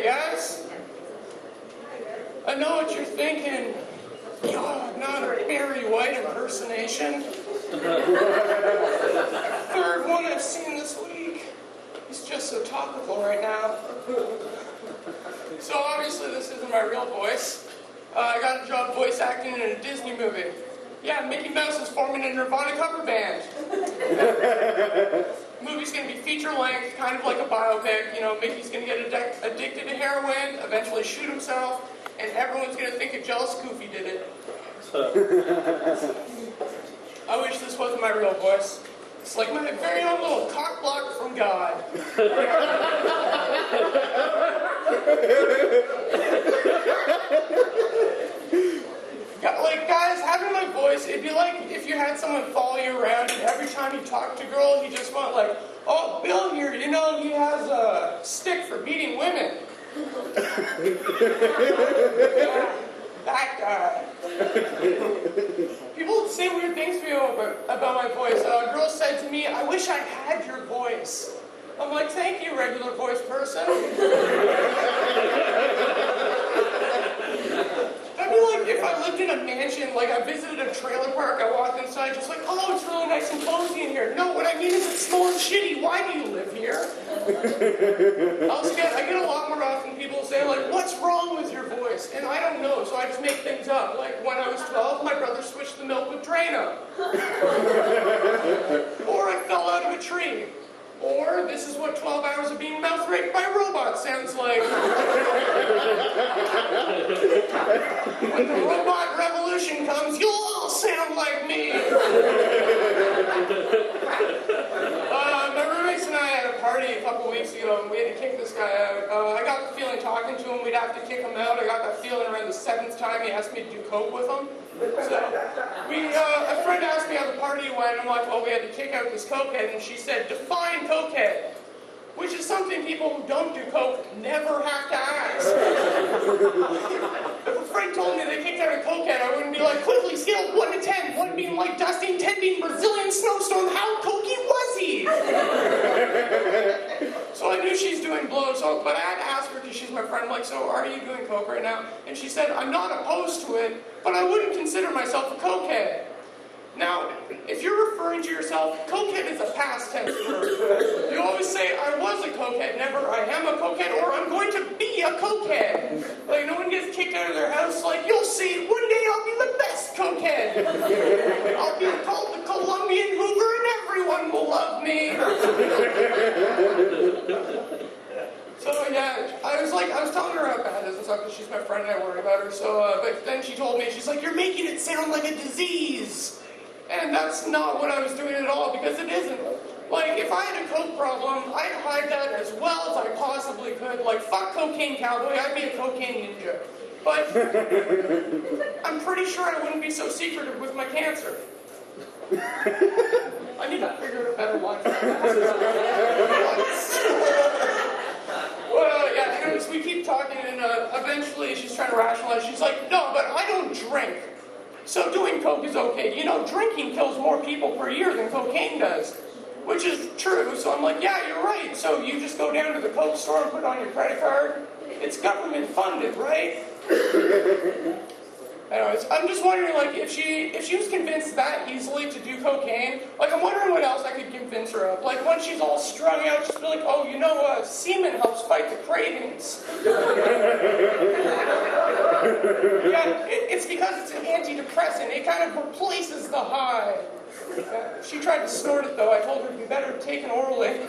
Hey guys, I know what you're thinking. God, not a Barry White impersonation. Third one I've seen this week. He's just so topical right now. So obviously this isn't my real voice. I got a job voice acting in a Disney movie. Yeah, Mickey Mouse is forming a Nirvana cover band. The movie's going to be feature-length, kind of like a biopic. You know, Mickey's going to get addicted to heroin, eventually shoot himself, and everyone's going to think a jealous Goofy did it. I wish this wasn't my real voice. It's like my very own little cock block from God. Like, guys, having my voice, it'd be like if you had someone follow you around and every time you talk to a girl, you just went like, oh, Bill here, you know, he has a stick for beating women. Yeah, that guy. People say weird things to me about my voice. A girl said to me, I wish I had your voice. I'm like, thank you, regular voice person. That'd be like if I lived in a mansion, like I visited a trailer park, I walked inside just like, oh, it's really nice and cozy in here. No, what I mean is it smells shitty. Why do you live here? I get a lot more often people say like, what's wrong with your voice? And I don't know, so I just make things up. Like when I was 12, my brother switched the milk with Drano. Or I fell out of a tree. Or this is what 12 hours of being mouth raped by a robot sounds like. When the robot revolution comes, you'll all sound like me. My roommates and I had a party a couple weeks ago, and we had to kick this guy out. I got the feeling talking to him, we'd have to kick him out. I got that feeling around the 7th time he asked me to do coke with him. So, a friend asked me how the party went, and I'm like, well, we had to kick out this cokehead, and she said, define cokehead, which is something people who don't do coke never have to ask. If a friend told me they kicked out a cokehead, I wouldn't be like, quickly, scale 1 to 10, 1 being like dusting, 10 being Brazilian snowstorm, how cokey was he? So I knew she's doing blow, but I had to ask her because she's my friend, I'm like, so are you doing coke right now? And she said, I'm not opposed to it, but I wouldn't consider myself a cokehead. Now, if you're referring to yourself, cokehead is a past tense verb. You always say, I was a cokehead, never I am a cokehead, or I'm going to be a cokehead. Like, no one gets kicked out of their house, like, you'll see, one day I'll be the best cokehead. I'll be called the Colombian Hoover and everyone will love me. So yeah, I was telling her how bad it is and stuff, because she's my friend and I worry about her, so, but then she told me, she's like, you're making it sound like a disease. And that's not what I was doing at all, because it isn't. Like, if I had a coke problem, I'd hide that as well as I possibly could. Like, fuck cocaine cowboy, I'd be a cocaine ninja. But I'm pretty sure I wouldn't be so secretive with my cancer. I need to figure out a better one. Well, yeah, anyways, we keep talking, and eventually she's trying to rationalize. She's like, no, but I don't drink. So doing coke is okay. You know, drinking kills more people per year than cocaine does. Which is true, so I'm like, yeah, you're right. So you just go down to the coke store and put it on your credit card? It's government funded, right? Anyways, I'm just wondering, like, if she was convinced that easily to do cocaine, like, I'm wondering what else I could convince her of. Like, when she's all strung out, just be like, oh, you know, semen helps fight the cravings. Yeah, it's because it's an antidepressant. It kind of replaces the high. She tried to snort it, though. I told her it'd be better taken orally.